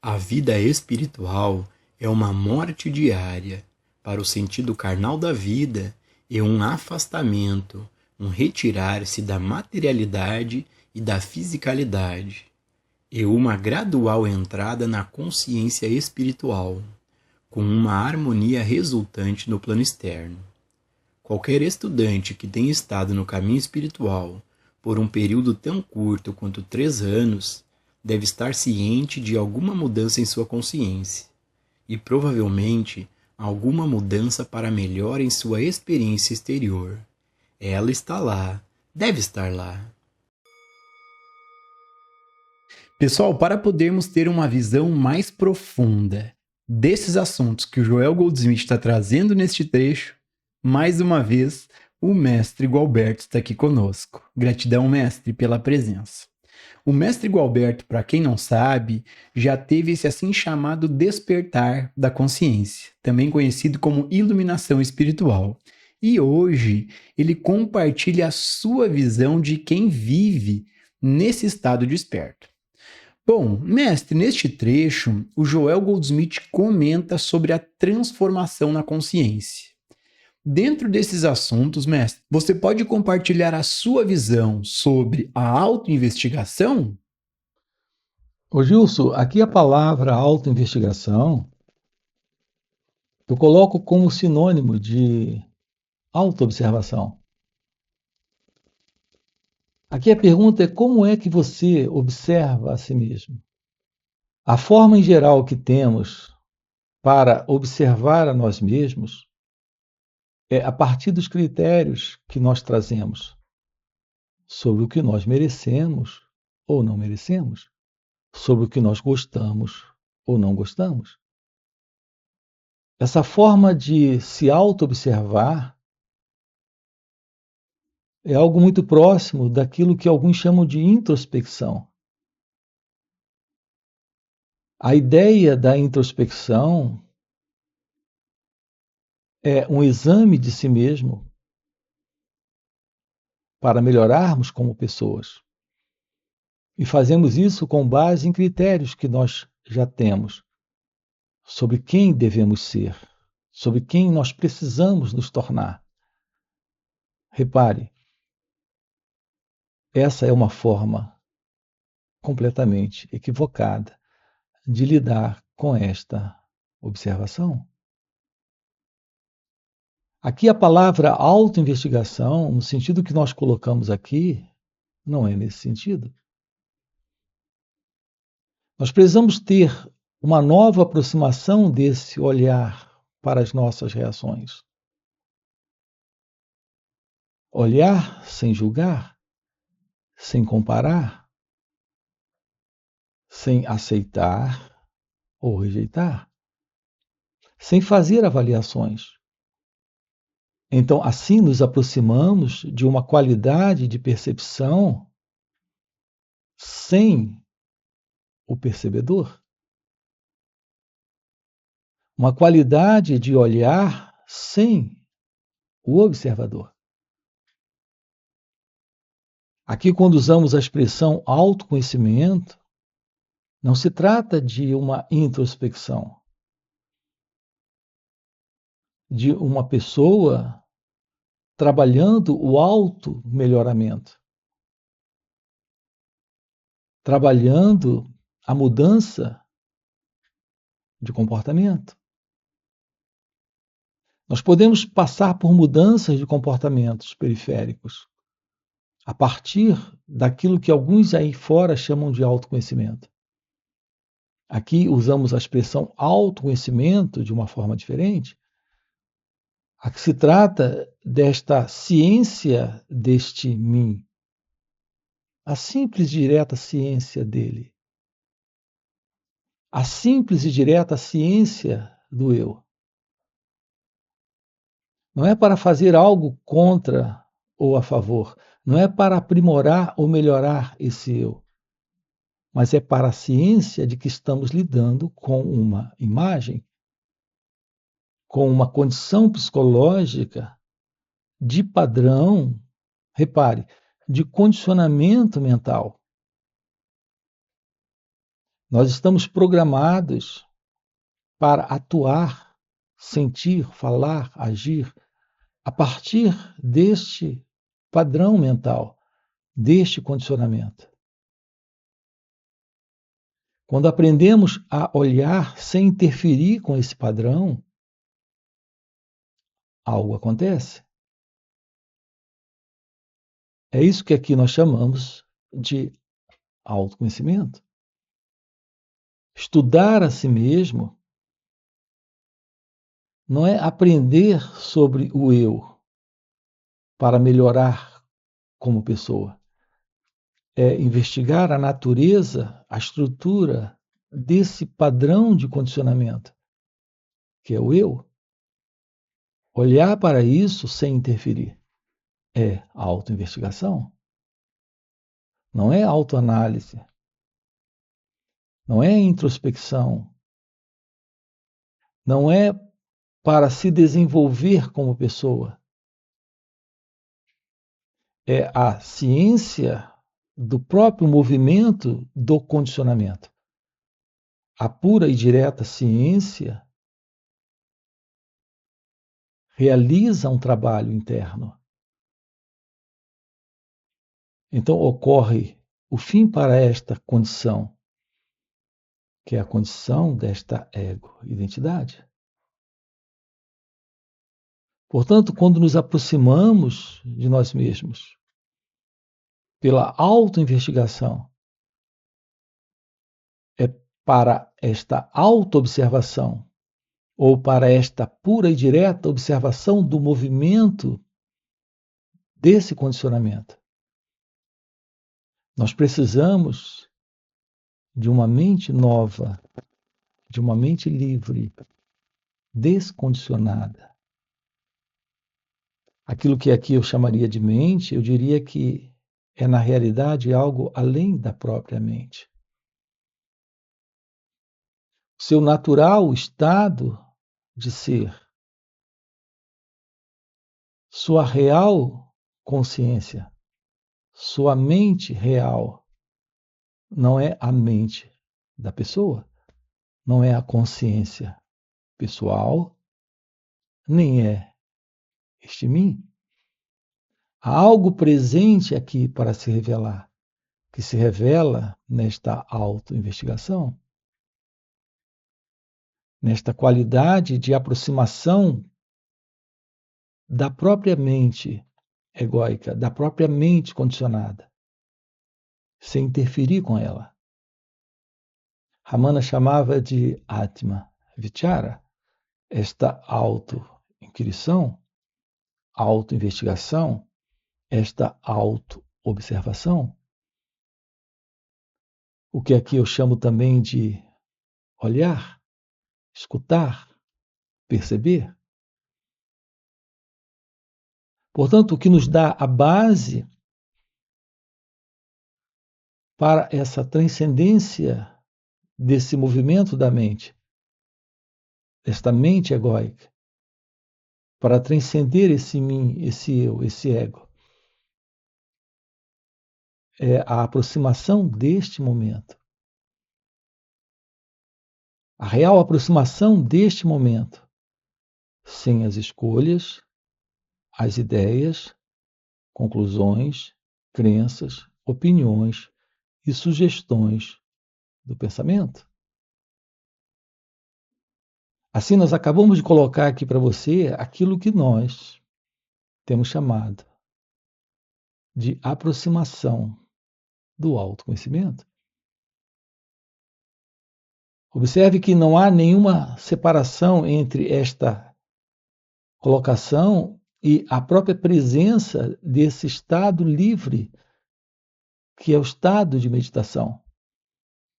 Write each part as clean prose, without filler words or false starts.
A vida espiritual é uma morte diária para o sentido carnal da vida e um afastamento, um retirar-se da materialidade e da fisicalidade, e uma gradual entrada na consciência espiritual, com uma harmonia resultante no plano externo. Qualquer estudante que tenha estado no caminho espiritual por um período tão curto quanto 3 anos deve estar ciente de alguma mudança em sua consciência e provavelmente alguma mudança para melhor em sua experiência exterior. Ela está lá, deve estar lá. Pessoal, para podermos ter uma visão mais profunda desses assuntos que o Joel Goldsmith está trazendo neste trecho, mais uma vez, o mestre Gualberto está aqui conosco. Gratidão, mestre, pela presença. O mestre Gualberto, para quem não sabe, já teve esse assim chamado despertar da consciência, também conhecido como iluminação espiritual. E hoje ele compartilha a sua visão de quem vive nesse estado desperto. Bom, mestre, neste trecho, o Joel Goldsmith comenta sobre a transformação na consciência. Dentro desses assuntos, mestre, você pode compartilhar a sua visão sobre a autoinvestigação? Ô Gilson, aqui a palavra autoinvestigação eu coloco como sinônimo de autoobservação. Aqui a pergunta é como é que você observa a si mesmo? A forma em geral que temos para observar a nós mesmos é a partir dos critérios que nós trazemos sobre o que nós merecemos ou não merecemos, sobre o que nós gostamos ou não gostamos. Essa forma de se auto-observar é algo muito próximo daquilo que alguns chamam de introspecção. A ideia da introspecção é um exame de si mesmo para melhorarmos como pessoas. E fazemos isso com base em critérios que nós já temos sobre quem devemos ser, sobre quem nós precisamos nos tornar. Repare, essa é uma forma completamente equivocada de lidar com esta observação. Aqui a palavra autoinvestigação, no sentido que nós colocamos aqui, não é nesse sentido. Nós precisamos ter uma nova aproximação desse olhar para as nossas reações. Olhar sem julgar, sem comparar, sem aceitar ou rejeitar, sem fazer avaliações. Então, assim nos aproximamos de uma qualidade de percepção sem o percebedor. Uma qualidade de olhar sem o observador. Aqui, quando usamos a expressão autoconhecimento, não se trata de uma introspecção, de uma pessoa trabalhando o auto-melhoramento, trabalhando a mudança de comportamento. Nós podemos passar por mudanças de comportamentos periféricos a partir daquilo que alguns aí fora chamam de autoconhecimento. Aqui usamos a expressão autoconhecimento de uma forma diferente. Aqui se trata desta ciência deste mim, a simples e direta ciência dele, a simples e direta ciência do eu. Não é para fazer algo contra ou a favor, não é para aprimorar ou melhorar esse eu, mas é para a ciência de que estamos lidando com uma imagem, com uma condição psicológica de padrão, repare, de condicionamento mental. Nós estamos programados para atuar, sentir, falar, agir a partir deste padrão mental, deste condicionamento. Quando aprendemos a olhar sem interferir com esse padrão, algo acontece. É isso que aqui nós chamamos de autoconhecimento. Estudar a si mesmo não é aprender sobre o eu para melhorar como pessoa. É investigar a natureza, a estrutura desse padrão de condicionamento, que é o eu. Olhar para isso sem interferir é autoinvestigação. Não é autoanálise. Não é introspecção. Não é para se desenvolver como pessoa. É a ciência do próprio movimento do condicionamento. A pura e direta ciência realiza um trabalho interno. Então ocorre o fim para esta condição, que é a condição desta ego-identidade. Portanto, quando nos aproximamos de nós mesmos pela autoinvestigação, é para esta autoobservação ou para esta pura e direta observação do movimento desse condicionamento. Nós precisamos de uma mente nova, de uma mente livre, descondicionada. Aquilo que aqui eu chamaria de mente, eu diria que é na realidade algo além da própria mente. Seu natural estado de ser, sua real consciência, sua mente real, não é a mente da pessoa, não é a consciência pessoal, nem é este mim. Há algo presente aqui para se revelar, que se revela nesta autoinvestigação, nesta qualidade de aproximação da própria mente egóica, da própria mente condicionada, sem interferir com ela. Ramana chamava de Atma Vichara, esta auto-inquirição, auto-investigação, esta auto-observação, o que aqui eu chamo também de olhar, escutar, perceber. Portanto, o que nos dá a base para essa transcendência desse movimento da mente, desta mente egóica, para transcender esse mim, esse eu, esse ego, é a aproximação deste momento. A real aproximação deste momento, sem as escolhas, as ideias, conclusões, crenças, opiniões e sugestões do pensamento. Assim, nós acabamos de colocar aqui para você aquilo que nós temos chamado de aproximação do autoconhecimento. Observe que não há nenhuma separação entre esta colocação e a própria presença desse estado livre, que é o estado de meditação,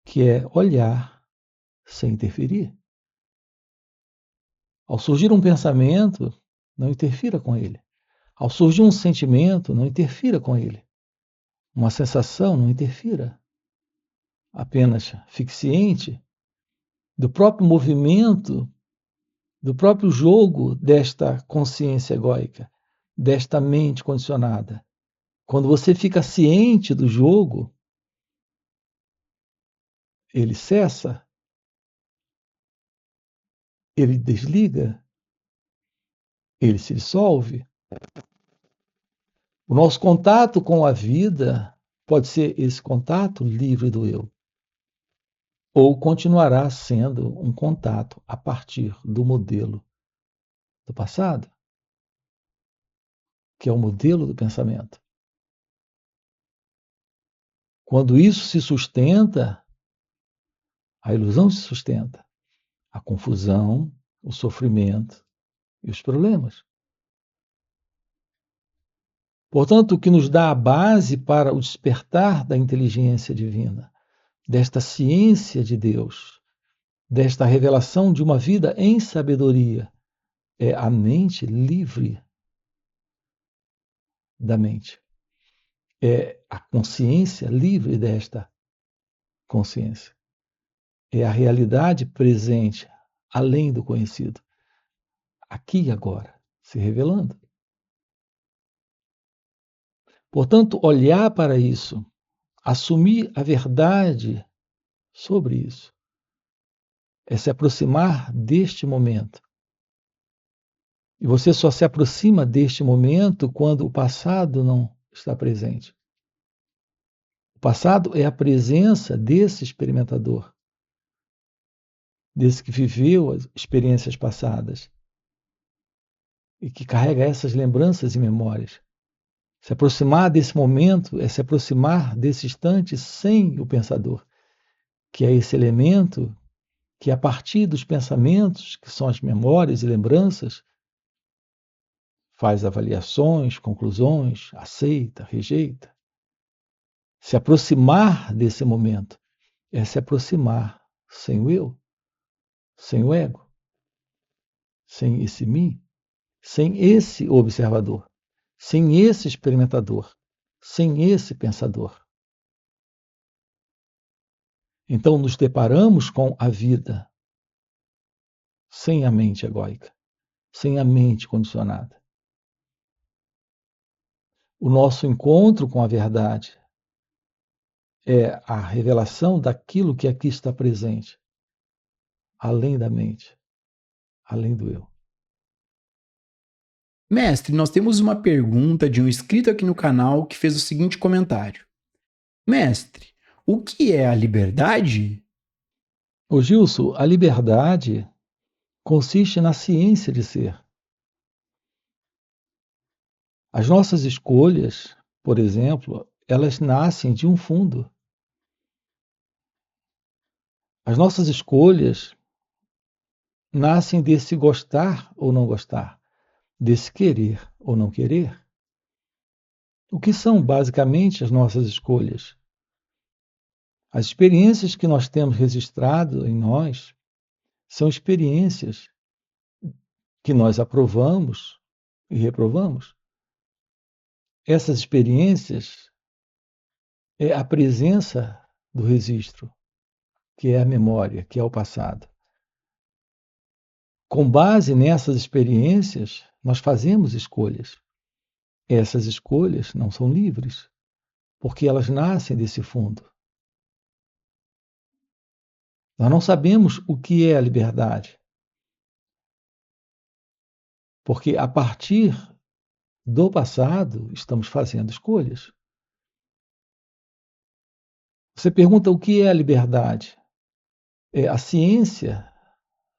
que é olhar sem interferir. Ao surgir um pensamento, não interfira com ele. Ao surgir um sentimento, não interfira com ele. Uma sensação, não interfira. Apenas fique ciente do próprio movimento, do próprio jogo desta consciência egóica, desta mente condicionada. Quando você fica ciente do jogo, ele cessa, ele desliga, ele se dissolve. O nosso contato com a vida pode ser esse contato livre do eu, ou continuará sendo um contato a partir do modelo do passado, que é o modelo do pensamento. Quando isso se sustenta, a ilusão se sustenta, a confusão, o sofrimento e os problemas. Portanto, o que nos dá a base para o despertar da inteligência divina, desta ciência de Deus, desta revelação de uma vida em sabedoria, é a mente livre da mente. É a consciência livre desta consciência. É a realidade presente, além do conhecido, aqui e agora, se revelando. Portanto, olhar para isso, assumir a verdade sobre isso, é se aproximar deste momento. E você só se aproxima deste momento quando o passado não está presente. O passado é a presença desse experimentador, desse que viveu as experiências passadas e que carrega essas lembranças e memórias. Se aproximar desse momento é se aproximar desse instante sem o pensador, que é esse elemento que, a partir dos pensamentos, que são as memórias e lembranças, faz avaliações, conclusões, aceita, rejeita. Se aproximar desse momento é se aproximar sem o eu, sem o ego, sem esse mim, sem esse observador, sem esse experimentador, sem esse pensador. Então nos deparamos com a vida sem a mente egóica, sem a mente condicionada. O nosso encontro com a verdade é a revelação daquilo que aqui está presente, além da mente, além do eu. Mestre, nós temos uma pergunta de um inscrito aqui no canal que fez o seguinte comentário. Mestre, o que é a liberdade? Ô Gilson, a liberdade consiste na ciência de ser. As nossas escolhas, por exemplo, elas nascem de um fundo. As nossas escolhas nascem desse gostar ou não gostar, desse querer ou não querer. O que são basicamente as nossas escolhas? As experiências que nós temos registrado em nós são experiências que nós aprovamos e reprovamos. Essas experiências é a presença do registro, que é a memória, que é o passado. Com base nessas experiências, nós fazemos escolhas. Essas escolhas não são livres, porque elas nascem desse fundo. Nós não sabemos o que é a liberdade, porque a partir do passado estamos fazendo escolhas. Você pergunta o que é a liberdade? É a ciência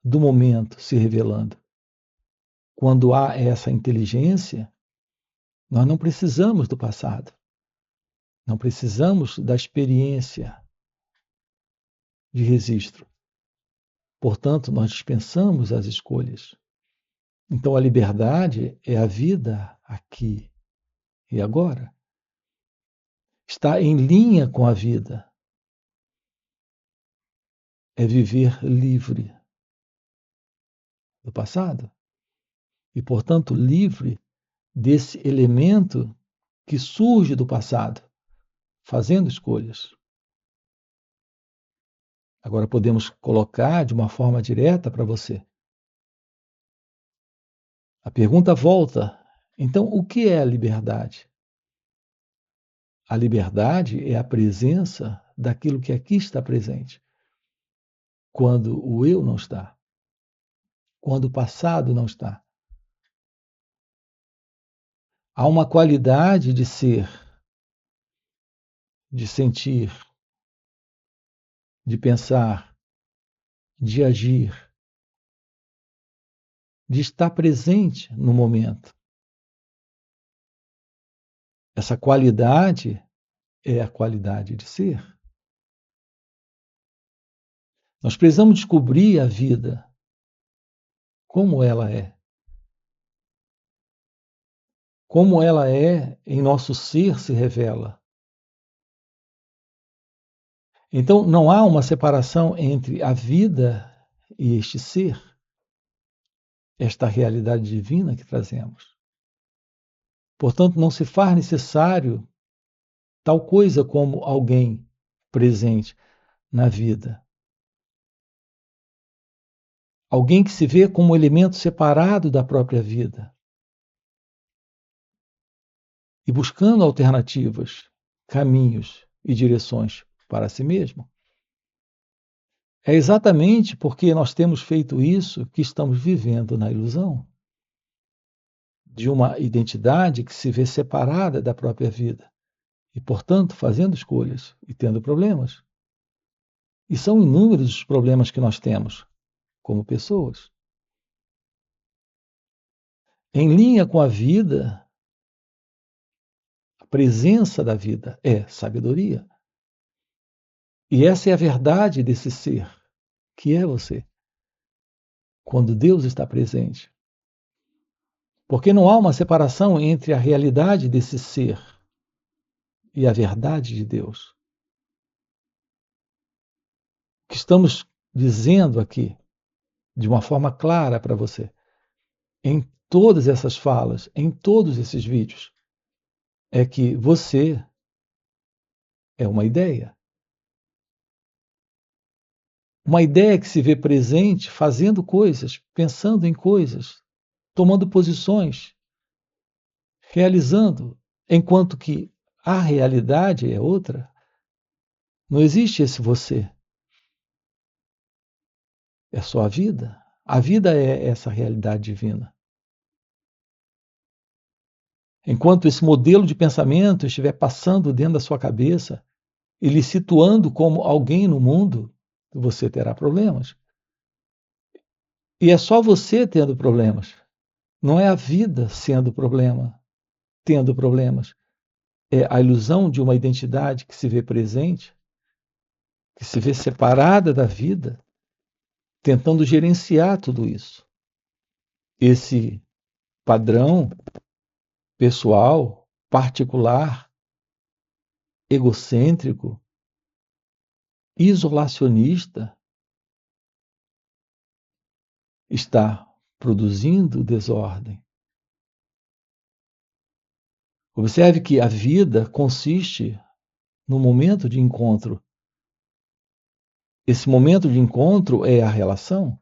do momento se revelando. Quando há essa inteligência, nós não precisamos do passado, não precisamos da experiência de registro. Portanto, nós dispensamos as escolhas. Então, a liberdade é a vida aqui e agora. Está em linha com a vida. É viver livre do passado e, portanto, livre desse elemento que surge do passado, fazendo escolhas. Agora podemos colocar de uma forma direta para você. A pergunta volta: então, o que é a liberdade? A liberdade é a presença daquilo que aqui está presente. quando o eu não está, quando o passado não está. Há uma qualidade de ser, de sentir, de pensar, de agir, de estar presente no momento. Essa qualidade é a qualidade de ser. Nós precisamos descobrir a vida como ela é. Como ela é em nosso ser se revela. Então, não há uma separação entre a vida e este ser, esta realidade divina que trazemos. Portanto, não se faz necessário tal coisa como alguém presente na vida. Alguém que se vê como um elemento separado da própria vida e buscando alternativas, caminhos e direções para si mesmo. É exatamente porque nós temos feito isso que estamos vivendo na ilusão de uma identidade que se vê separada da própria vida e, portanto, fazendo escolhas e tendo problemas. E são inúmeros os problemas que nós temos como pessoas. Em linha com a vida, a presença da vida é sabedoria. E essa é a verdade desse ser, que é você, quando Deus está presente. Porque não há uma separação entre a realidade desse ser e a verdade de Deus. O que estamos dizendo aqui, de uma forma clara para você, em todas essas falas, em todos esses vídeos, é que você é uma ideia. Uma ideia que se vê presente, fazendo coisas, pensando em coisas, tomando posições, realizando, enquanto que a realidade é outra. Não existe esse você. É só a vida. A vida é essa realidade divina. Enquanto esse modelo de pensamento estiver passando dentro da sua cabeça e lhe situando como alguém no mundo, você terá problemas. E é só você tendo problemas. Não é a vida sendo problema, tendo problemas. É a ilusão de uma identidade que se vê presente, que se vê separada da vida, tentando gerenciar tudo isso. Esse padrão pessoal, particular, egocêntrico, isolacionista, está produzindo desordem. Observe que a vida consiste no momento de encontro. Esse momento de encontro é a relação,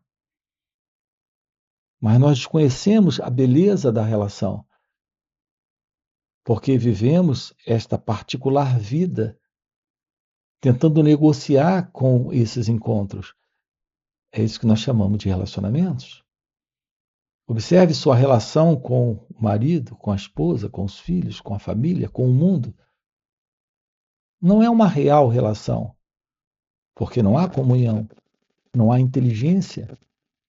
mas nós desconhecemos a beleza da relação, porque vivemos esta particular vida tentando negociar com esses encontros. É isso que nós chamamos de relacionamentos. Observe sua relação com o marido, com a esposa, com os filhos, com a família, com o mundo. Não é uma real relação, porque não há comunhão, não há inteligência,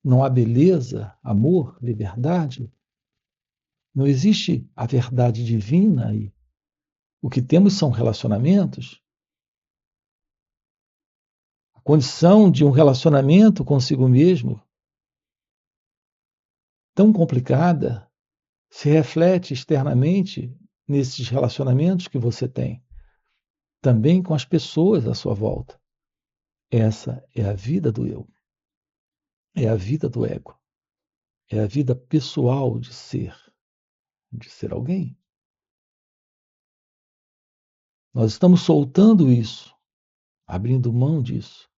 não há beleza, amor, liberdade. Não existe a verdade divina aí. O que temos são relacionamentos. A condição de um relacionamento consigo mesmo, tão complicada, se reflete externamente nesses relacionamentos que você tem, também com as pessoas à sua volta. Essa é a vida do eu, é a vida do ego, é a vida pessoal de ser alguém. Nós estamos soltando isso, abrindo mão disso,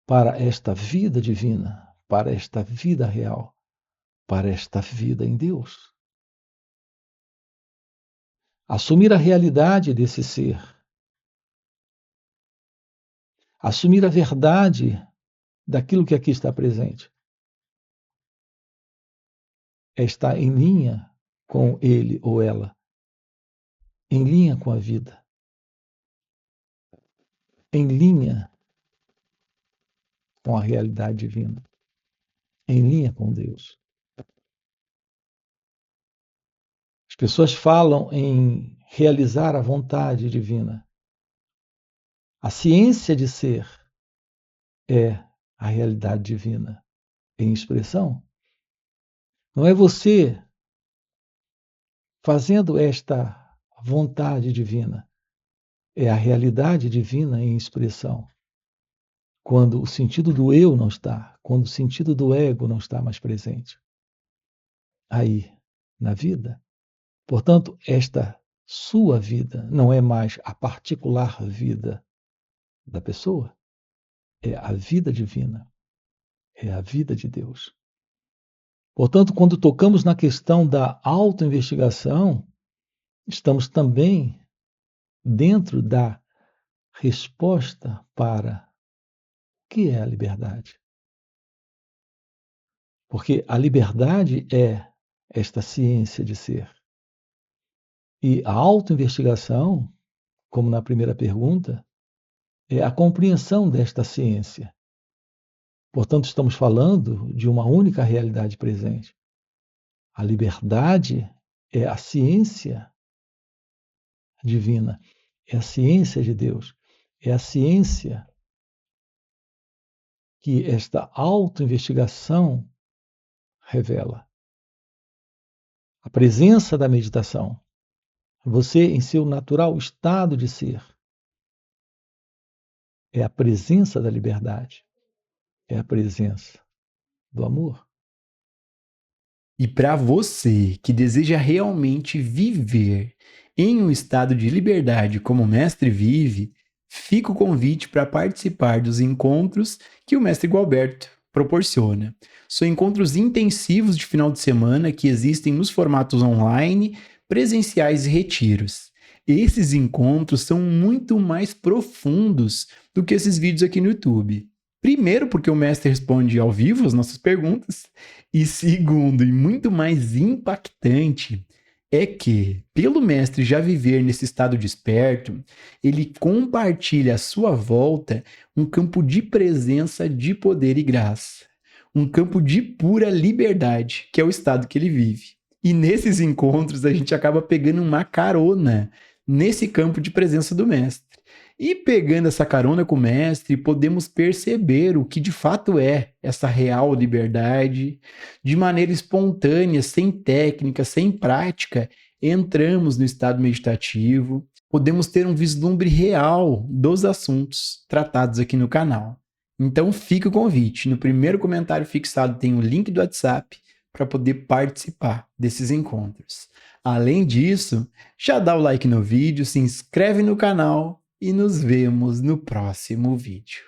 para esta vida divina, para esta vida real, para esta vida em Deus. Assumir a realidade desse ser. assumir a verdade daquilo que aqui está presente. É estar em linha com ele ou ela, em linha com a vida, em linha com a realidade divina, em linha com Deus. As pessoas falam em realizar a vontade divina. A ciência de ser é a realidade divina em expressão. Não é você fazendo esta vontade divina, é a realidade divina em expressão. Quando o sentido do eu não está, quando o sentido do ego não está mais presente. Aí, na vida. Portanto, esta sua vida não é mais a particular vida da pessoa, é a vida divina, é a vida de Deus. Portanto, quando tocamos na questão da autoinvestigação, estamos também dentro da resposta para o que é a liberdade. Porque a liberdade é esta ciência de ser. E a autoinvestigação, como na primeira pergunta, é a compreensão desta ciência. Portanto, estamos falando de uma única realidade presente. A liberdade é a ciência divina, é a ciência de Deus, é a ciência que esta autoinvestigação revela. A presença da meditação, você em seu natural estado de ser, é a presença da liberdade, é a presença do amor. E para você que deseja realmente viver em um estado de liberdade como o mestre vive, fica o convite para participar dos encontros que o mestre Gualberto proporciona. São encontros intensivos de final de semana que existem nos formatos online, presenciais e retiros. Esses encontros são muito mais profundos do que esses vídeos aqui no YouTube. Primeiro, porque o mestre responde ao vivo as nossas perguntas, e segundo, e muito mais impactante, é que, pelo mestre já viver nesse estado desperto, ele compartilha à sua volta um campo de presença, de poder e graça. Um campo de pura liberdade, que é o estado que ele vive. E nesses encontros a gente acaba pegando uma carona nesse campo de presença do mestre. E pegando essa carona com o mestre, podemos perceber o que de fato é essa real liberdade. De maneira espontânea, sem técnica, sem prática, entramos no estado meditativo. Podemos ter um vislumbre real dos assuntos tratados aqui no canal. Então fica o convite. No primeiro comentário fixado tem o link do WhatsApp para poder participar desses encontros. Além disso, já dá o like no vídeo, se inscreve no canal e nos vemos no próximo vídeo.